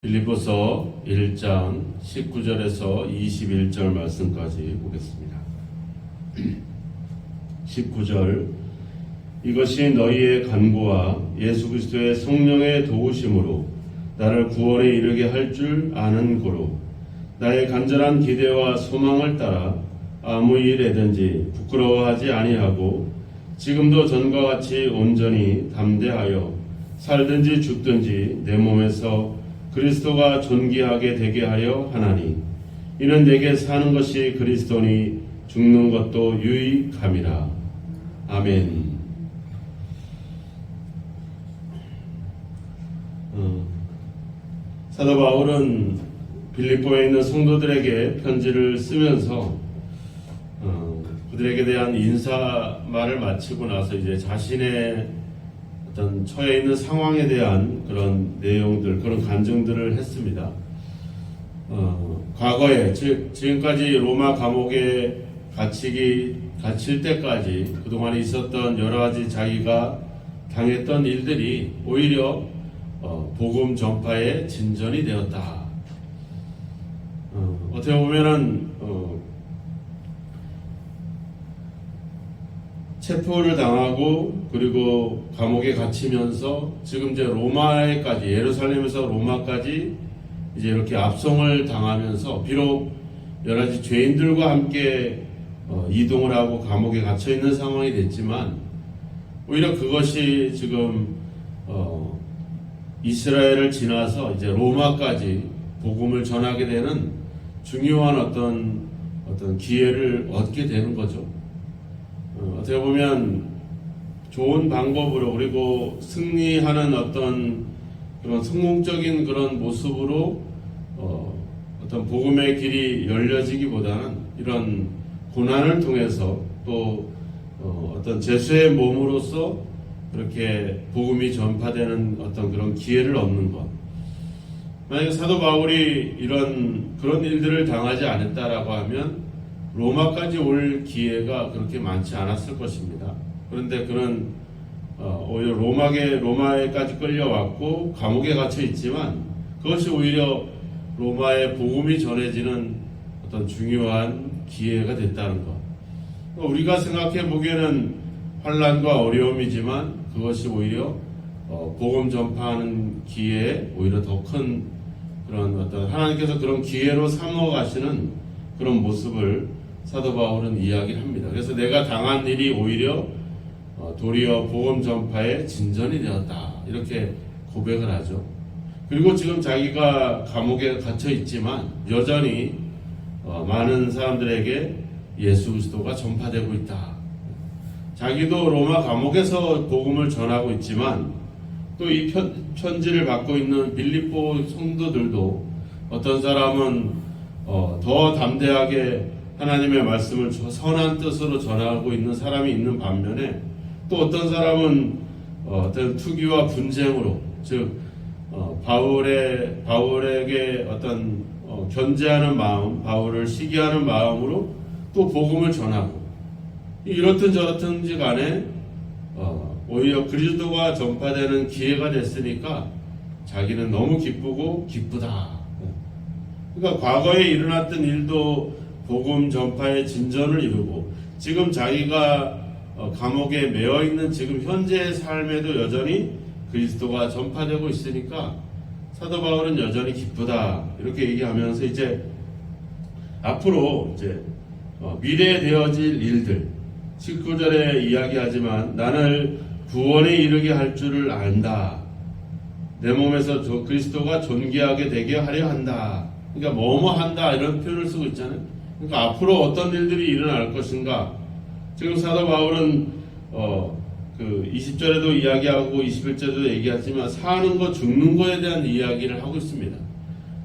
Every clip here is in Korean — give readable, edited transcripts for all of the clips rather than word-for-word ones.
빌립보서 1장 19절에서 21절 말씀까지 보겠습니다. 19절 이것이 너희의 간구와 예수 그리스도의 성령의 도우심으로 나를 구원에 이르게 할 줄 아는 고로 나의 간절한 기대와 소망을 따라 아무 일에든지 부끄러워하지 아니하고 지금도 전과 같이 온전히 담대하여 살든지 죽든지 내 몸에서 그리스도가 존귀하게 되게 하려 하나니 이는 내게 사는 것이 그리스도니 죽는 것도 유익함이라. 아멘. 사도 바울은 빌립보에 있는 성도들에게 편지를 쓰면서 그들에게 대한 인사말을 마치고 나서 이제 자신의 어떤 처해 있는 상황에 대한 그런 내용들, 그런 간증들을 했습니다. 과거에, 즉 지금까지 로마 감옥에 갇힐 때까지 그동안 있었던 여러 가지 자기가 당했던 일들이 오히려 복음 전파의 진전이 되었다. 어떻게 보면은 체포를 당하고 그리고 감옥에 갇히면서 지금 이제 로마에까지, 예루살렘에서 로마까지 이제 이렇게 압송을 당하면서 비록 여러 가지 죄인들과 함께 이동을 하고 감옥에 갇혀 있는 상황이 됐지만 오히려 그것이 지금 이스라엘을 지나서 이제 로마까지 복음을 전하게 되는 중요한 어떤 기회를 얻게 되는 거죠. 어떻게 보면 좋은 방법으로 그리고 승리하는 어떤 그런 성공적인 그런 모습으로 어떤 복음의 길이 열려지기보다는 이런 고난을 통해서 또 어떤 제수의 몸으로서 그렇게 복음이 전파되는 어떤 그런 기회를 얻는 것. 만약에 사도 바울이 그런 일들을 당하지 않았다라고 하면 로마까지 올 기회가 그렇게 많지 않았을 것입니다. 그런데 그는 오히려 로마에까지 끌려왔고 감옥에 갇혀 있지만 그것이 오히려 로마의 복음이 전해지는 어떤 중요한 기회가 됐다는 것. 우리가 생각해 보기에는 환난과 어려움이지만 그것이 오히려 복음 전파하는 기회에 오히려 더 큰 그런 어떤 하나님께서 그런 기회로 삼어 가시는 그런 모습을 사도 바울은 이야기를 합니다. 그래서 내가 당한 일이 오히려 도리어 복음 전파의 진전이 되었다. 이렇게 고백을 하죠. 그리고 지금 자기가 감옥에 갇혀 있지만 여전히 많은 사람들에게 예수 그리스도가 전파되고 있다. 자기도 로마 감옥에서 복음을 전하고 있지만 또 이 편지를 받고 있는 빌립보 성도들도 어떤 사람은 더 담대하게 하나님의 말씀을 선한 뜻으로 전하고 있는 사람이 있는 반면에 또 어떤 사람은 어떤 투기와 분쟁으로, 즉 바울에게 어떤 견제하는 마음, 바울을 시기하는 마음으로 또 복음을 전하고 이렇든 저렇든지 간에 오히려 그리스도가 전파되는 기회가 됐으니까 자기는 너무 기쁘고 기쁘다. 그러니까 과거에 일어났던 일도 복음 전파의 진전을 이루고 지금 자기가 감옥에 매여 있는 지금 현재의 삶에도 여전히 그리스도가 전파되고 있으니까 사도 바울은 여전히 기쁘다. 이렇게 얘기하면서 이제 앞으로 이제 미래에 되어질 일들 19절에 이야기하지만 나를 구원에 이르게 할 줄을 안다. 내 몸에서 그리스도가 존귀하게 되게 하려 한다. 그러니까 뭐뭐 한다 이런 표현을 쓰고 있잖아요. 그러니까 앞으로 어떤 일들이 일어날 것인가. 지금 사도 바울은 그 20절에도 이야기하고 21절에도 얘기하지만 사는 것 죽는 것에 대한 이야기를 하고 있습니다.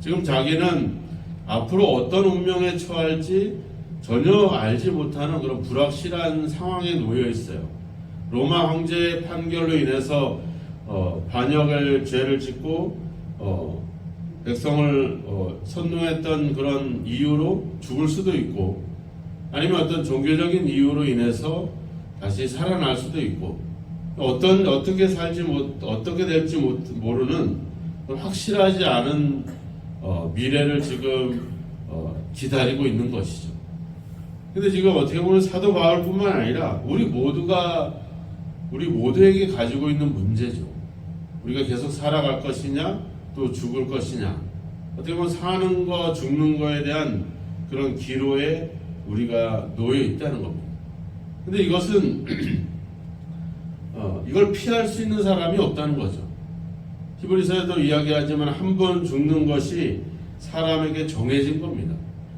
지금 자기는 앞으로 어떤 운명에 처할지 전혀 알지 못하는 그런 불확실한 상황에 놓여 있어요. 로마 황제의 판결로 인해서 반역을 죄를 짓고 백성을 선동했던 그런 이유로 죽을 수도 있고 아니면 어떤 종교적인 이유로 인해서 다시 살아날 수도 있고 어떻게 될지 모르는 확실하지 않은 미래를 지금 기다리고 있는 것이죠. 근데 지금 어떻게 보면 사도 바울뿐만 아니라 우리 모두에게 가지고 있는 문제죠. 우리가 계속 살아갈 것이냐, 또 죽을 것이냐. 어떻게 보면 사는 거, 죽는 거에 대한 그런 기로에 우리가 놓여 있다는 겁니다. 근데 이것은 이걸 피할 수 있는 사람이 없다는 거죠. 히브리서에도 이야기하지만 한 번 죽는 것이 사람에게 정해진 겁니다.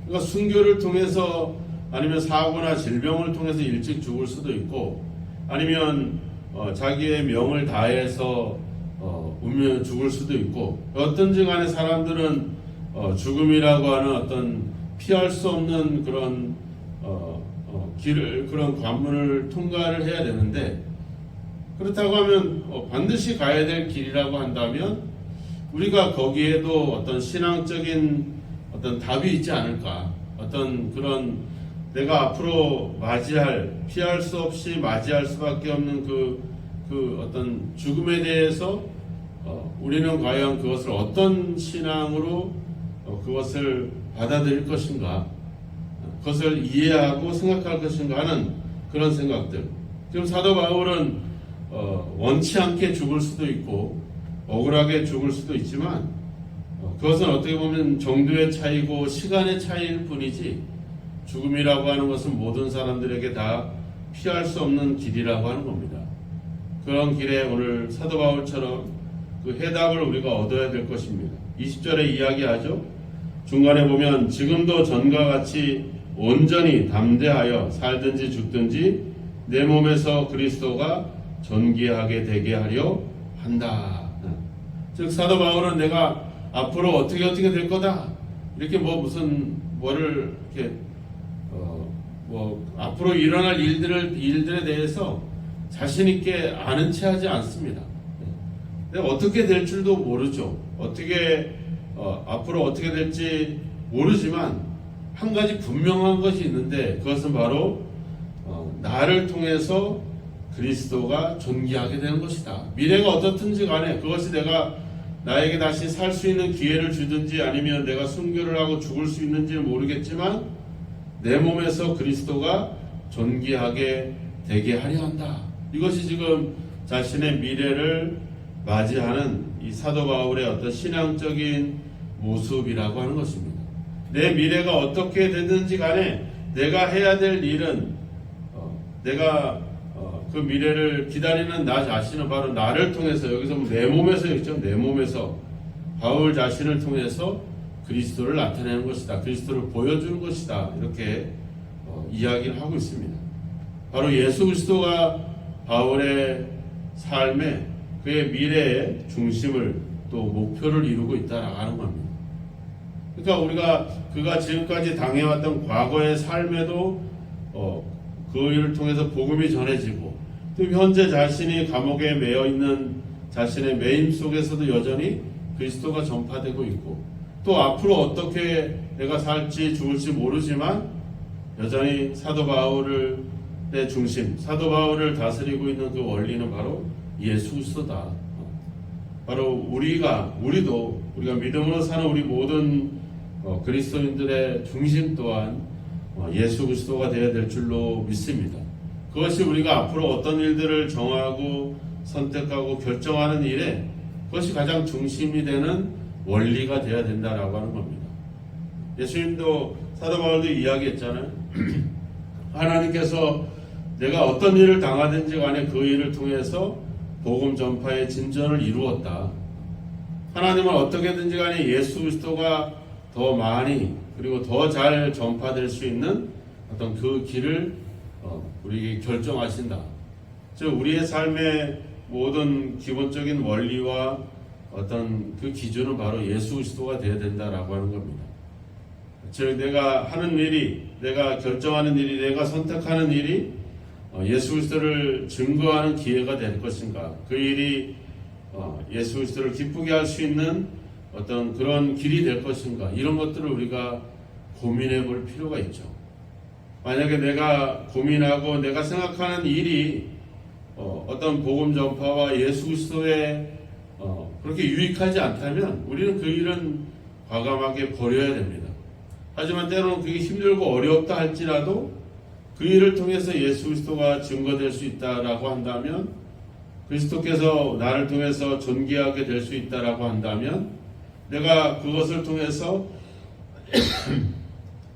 그러니까 순교를 통해서 아니면 사고나 질병을 통해서 일찍 죽을 수도 있고 아니면 자기의 명을 다해서 운명 죽을 수도 있고 어떤지 간에 사람들은 죽음이라고 하는 어떤 피할 수 없는 그런 길을 그런 관문을 통과를 해야 되는데 그렇다고 하면 반드시 가야 될 길이라고 한다면 우리가 거기에도 어떤 신앙적인 어떤 답이 있지 않을까 어떤 그런 내가 앞으로 피할 수 없이 맞이할 수밖에 없는 그 어떤 죽음에 대해서 우리는 과연 그것을 어떤 신앙으로 그것을 받아들일 것인가 그것을 이해하고 생각할 것인가 하는 그런 생각들. 지금 사도 바울은 원치 않게 죽을 수도 있고 억울하게 죽을 수도 있지만 그것은 어떻게 보면 정도의 차이고 시간의 차이일 뿐이지 죽음이라고 하는 것은 모든 사람들에게 다 피할 수 없는 길이라고 하는 겁니다. 그런 길에 오늘 사도 바울처럼 그 해답을 우리가 얻어야 될 것입니다. 20절에 이야기하죠. 중간에 보면 지금도 전과 같이 온전히 담대하여 살든지 죽든지 내 몸에서 그리스도가 존귀하게 되게 하려 한다. 즉 사도 바울은 내가 앞으로 어떻게 될 거다 이렇게 뭐를 이렇게 앞으로 일어날 일들에 대해서 자신 있게 아는 체 하지 않습니다. 내가 어떻게 될 줄도 모르죠. 앞으로 어떻게 될지 모르지만 한 가지 분명한 것이 있는데 그것은 바로 나를 통해서 그리스도가 존귀하게 되는 것이다. 미래가 어떻든지 간에 그것이 나에게 다시 살 수 있는 기회를 주든지 아니면 내가 순교를 하고 죽을 수 있는지는 모르겠지만 내 몸에서 그리스도가 존귀하게 되게 하려 한다. 이것이 지금 자신의 미래를 맞이하는 이 사도 바울의 어떤 신앙적인 모습이라고 하는 것입니다. 내 미래가 어떻게 되든지 간에 내가 해야 될 일은 내가 그 미래를 기다리는 나 자신은 바로 나를 통해서 여기서 내 몸에서 있죠. 내 몸에서 바울 자신을 통해서 그리스도를 나타내는 것이다. 그리스도를 보여주는 것이다. 이렇게 이야기를 하고 있습니다. 바로 예수 그리스도가 바울의 삶에 그의 미래의 중심을 또 목표를 이루고 있다라는 겁니다. 그러니까 그가 지금까지 당해왔던 과거의 삶에도 그 일을 통해서 복음이 전해지고 또 현재 자신이 감옥에 매여 있는 자신의 매임 속에서도 여전히 그리스도가 전파되고 있고 또 앞으로 어떻게 내가 살지 죽을지 모르지만 여전히 사도 바울의 중심, 사도 바울을 다스리고 있는 그 원리는 바로 예수 그리스도다. 바로 우리가 믿음으로 사는 우리 모든 그리스도인들의 중심 또한 예수 그리스도가 되어야 될 줄로 믿습니다. 그것이 우리가 앞으로 어떤 일들을 정하고 선택하고 결정하는 일에 그것이 가장 중심이 되는 원리가 되어야 된다라고 하는 겁니다. 예수님도 사도 바울도 이야기했잖아요. 하나님께서 내가 어떤 일을 당하든지 간에 그 일을 통해서 복음 전파의 진전을 이루었다. 하나님은 어떻게든지 간에 예수 그리스도가 더 많이 그리고 더 잘 전파될 수 있는 어떤 그 길을 우리에게 결정하신다. 즉 우리의 삶의 모든 기본적인 원리와 어떤 그 기준은 바로 예수 그리스도가 되어야 된다라고 하는 겁니다. 즉 내가 하는 일이, 내가 결정하는 일이, 내가 선택하는 일이 예수 그리스도를 증거하는 기회가 될 것인가, 그 일이 예수 그리스도를 기쁘게 할 수 있는 어떤 그런 길이 될 것인가, 이런 것들을 우리가 고민해 볼 필요가 있죠. 만약에 내가 고민하고 내가 생각하는 일이 어떤 복음 전파와 예수 그리스도의 그렇게 유익하지 않다면 우리는 그 일은 과감하게 버려야 됩니다. 하지만 때로는 그게 힘들고 어렵다 할지라도 그 일을 통해서 예수 그리스도가 증거될 수 있다라고 한다면, 그리스도께서 나를 통해서 존귀하게 될 수 있다라고 한다면, 내가 그것을 통해서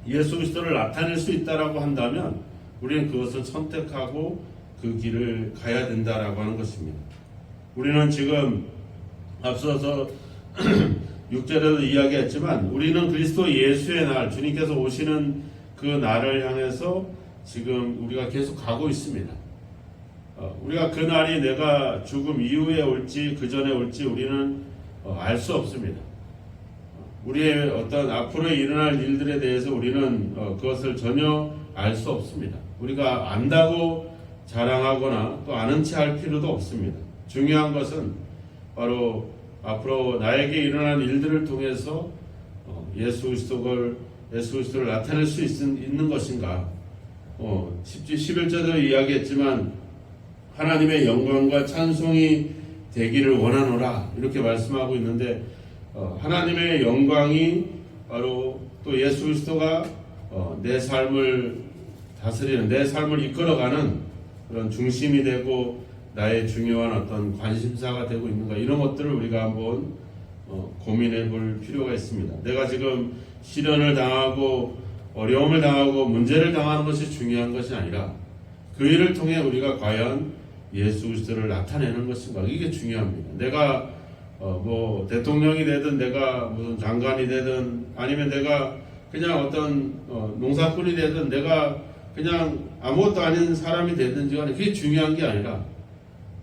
예수 그리스도를 나타낼 수 있다라고 한다면 우리는 그것을 선택하고 그 길을 가야 된다라고 하는 것입니다. 우리는 지금 앞서서 6절에도 이야기했지만 우리는 그리스도 예수의 날, 주님께서 오시는 그 날을 향해서 지금 우리가 계속 가고 있습니다. 우리가 그 날이 내가 죽음 이후에 올지 그 전에 올지 우리는 알 수 없습니다. 우리의 어떤 앞으로 일어날 일들에 대해서 우리는 그것을 전혀 알 수 없습니다. 우리가 안다고 자랑하거나 또 아는 체 할 필요도 없습니다. 중요한 것은 바로 앞으로 나에게 일어난 일들을 통해서 예수 그리스도를 나타낼 수 있는 것인가. 11절도 이야기했지만 하나님의 영광과 찬송이 되기를 원하노라 이렇게 말씀하고 있는데, 하나님의 영광이 바로 또 예수 그리스도가 내 삶을 다스리는, 내 삶을 이끌어가는 그런 중심이 되고 나의 중요한 어떤 관심사가 되고 있는가, 이런 것들을 우리가 한번 고민해 볼 필요가 있습니다. 내가 지금 시련을 당하고 어려움을 당하고 문제를 당하는 것이 중요한 것이 아니라 그 일을 통해 우리가 과연 예수 그리스도를 나타내는 것인가, 이게 중요합니다. 내가 뭐 대통령이 되든 내가 무슨 장관이 되든 아니면 내가 그냥 어떤 농사꾼이 되든 내가 그냥 아무것도 아닌 사람이 되든지 간에 그게 중요한 게 아니라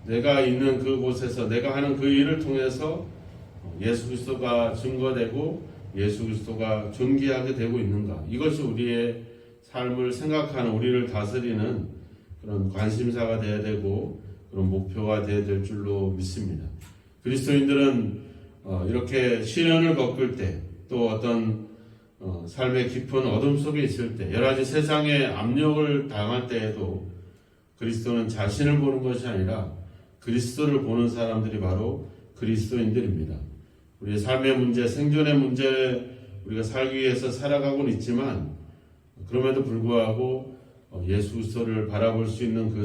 내가 있는 그곳에서 내가 하는 그 일을 통해서 예수 그리스도가 증거되고 예수 그리스도가 존귀하게 되고 있는가, 이것이 우리의 삶을 생각하는, 우리를 다스리는 그런 관심사가 되어야 되고 그런 목표가 되어야 될 줄로 믿습니다. 그리스도인들은 이렇게 시련을 겪을 때, 또 어떤 삶의 깊은 어둠 속에 있을 때, 여러 가지 세상의 압력을 당할 때에도 그리스도는 자신을 보는 것이 아니라 그리스도를 보는 사람들이 바로 그리스도인들입니다. 우리의 삶의 문제, 생존의 문제, 우리가 살기 위해서 살아가고는 있지만 그럼에도 불구하고 예수 그리스도를 바라볼 수 있는 그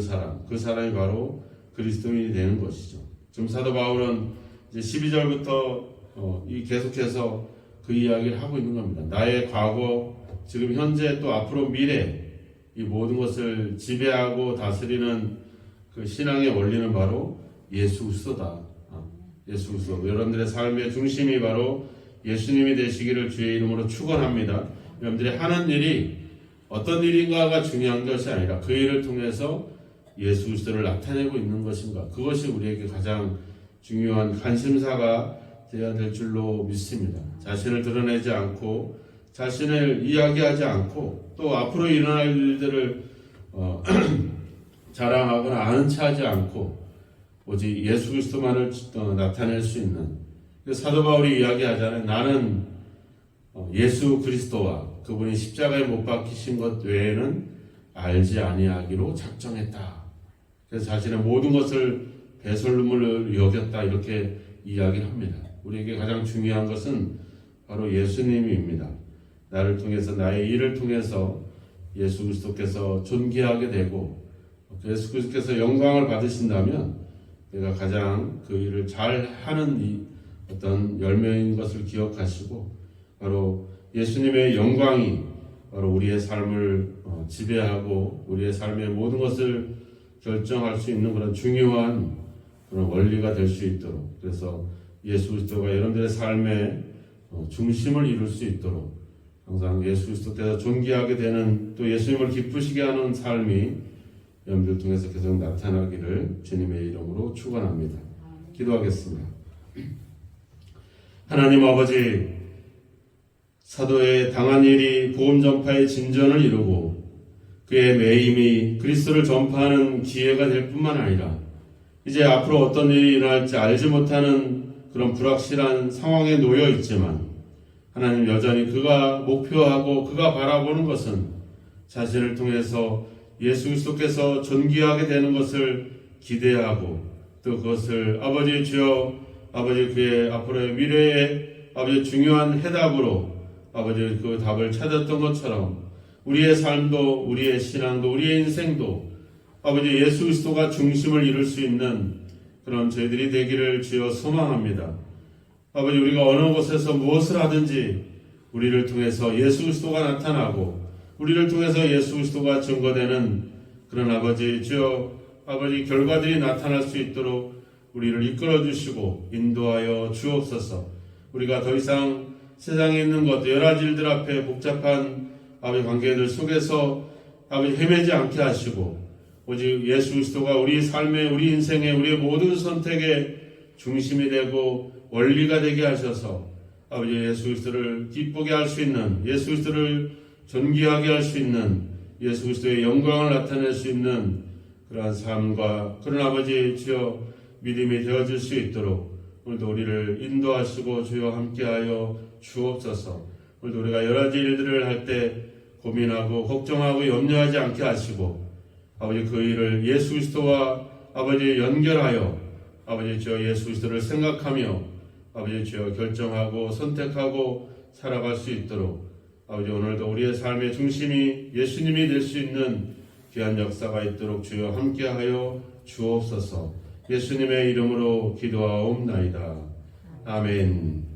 사람이 바로 그리스도인이 되는 것이죠. 지금 사도 바울은 이제 12절부터 계속해서 그 이야기를 하고 있는 겁니다. 나의 과거, 지금 현재, 또 앞으로 미래, 이 모든 것을 지배하고 다스리는 그 신앙의 원리는 바로 예수 그리스도다. 예수 그리스도, 여러분들의 삶의 중심이 바로 예수님이 되시기를 주의 이름으로 축원합니다. 여러분들이 하는 일이 어떤 일인가가 중요한 것이 아니라 그 일을 통해서 예수 그리스도를 나타내고 있는 것인가, 그것이 우리에게 가장 중요한 관심사가 되어야 될 줄로 믿습니다. 자신을 드러내지 않고 자신을 이야기하지 않고 또 앞으로 일어날 일들을 자랑하거나 아는 체하지 않고 오직 예수 그리스도만을 나타낼 수 있는, 사도 바울이 이야기하잖아요. 나는 예수 그리스도와 그분이 십자가에 못 박히신 것 외에는 알지 아니하기로 작정했다. 그래서 자신의 모든 것을 배설물을 여겼다, 이렇게 이야기를 합니다. 우리에게 가장 중요한 것은 바로 예수님입니다. 나를 통해서, 나의 일을 통해서 예수 그리스도께서 존귀하게 되고 예수 그리스도께서 영광을 받으신다면 내가 가장 그 일을 잘 하는 이 어떤 열매인 것을 기억하시고, 바로 예수님의 영광이 바로 우리의 삶을 지배하고 우리의 삶의 모든 것을 결정할 수 있는 그런 중요한 그런 원리가 될 수 있도록, 그래서 예수 그리스도가 여러분들의 삶의 중심을 이룰 수 있도록 항상 예수 그리스도께서 존귀하게 되는, 또 예수님을 기쁘시게 하는 삶이 여러분들 통해서 계속 나타나기를 주님의 이름으로 축원합니다. 기도하겠습니다. 하나님 아버지, 사도의 당한 일이 복음 전파의 진전을 이루고 그의 매임이 그리스도를 전파하는 기회가 될 뿐만 아니라 이제 앞으로 어떤 일이 일어날지 알지 못하는 그런 불확실한 상황에 놓여 있지만, 하나님 여전히 그가 목표하고 그가 바라보는 것은 자신을 통해서 예수 그리스도께서 존귀하게 되는 것을 기대하고 또 그것을 아버지 주여 아버지 그의 앞으로의 미래의 아버지 중요한 해답으로 아버지 그 답을 찾았던 것처럼 우리의 삶도 우리의 신앙도 우리의 인생도 아버지 예수 그리스도가 중심을 이룰 수 있는 그런 저희들이 되기를 주여 소망합니다. 아버지 우리가 어느 곳에서 무엇을 하든지 우리를 통해서 예수 그리스도가 나타나고 우리를 통해서 예수 그리스도가 증거되는 그런 아버지 주여 아버지 결과들이 나타날 수 있도록 우리를 이끌어 주시고 인도하여 주옵소서. 우리가 더 이상 세상에 있는 것 여러 가지 일들 앞에 복잡한 아버지 관계들 속에서 아버지 헤매지 않게 하시고 오직 예수 그리스도가 우리 삶의 우리 인생의 우리의 모든 선택의 중심이 되고 원리가 되게 하셔서 아버지 예수 그리스도를 기쁘게 할 수 있는 예수 그리스도를 존귀하게 할 수 있는 예수 그리스도의 영광을 나타낼 수 있는 그러한 삶과 그런 아버지 주여 믿음이 되어질 수 있도록 오늘도 우리를 인도하시고 주여 함께하여 주옵소서. 오늘도 우리가 여러 가지 일들을 할 때 고민하고 걱정하고 염려하지 않게 하시고 아버지 그 일을 예수 그리스도와 아버지 연결하여 아버지 주여 예수 그리스도를 생각하며 아버지 주여 결정하고 선택하고 살아갈 수 있도록 아버지 오늘도 우리의 삶의 중심이 예수님이 될 수 있는 귀한 역사가 있도록 주여 함께하여 주옵소서. 예수님의 이름으로 기도하옵나이다. 아멘.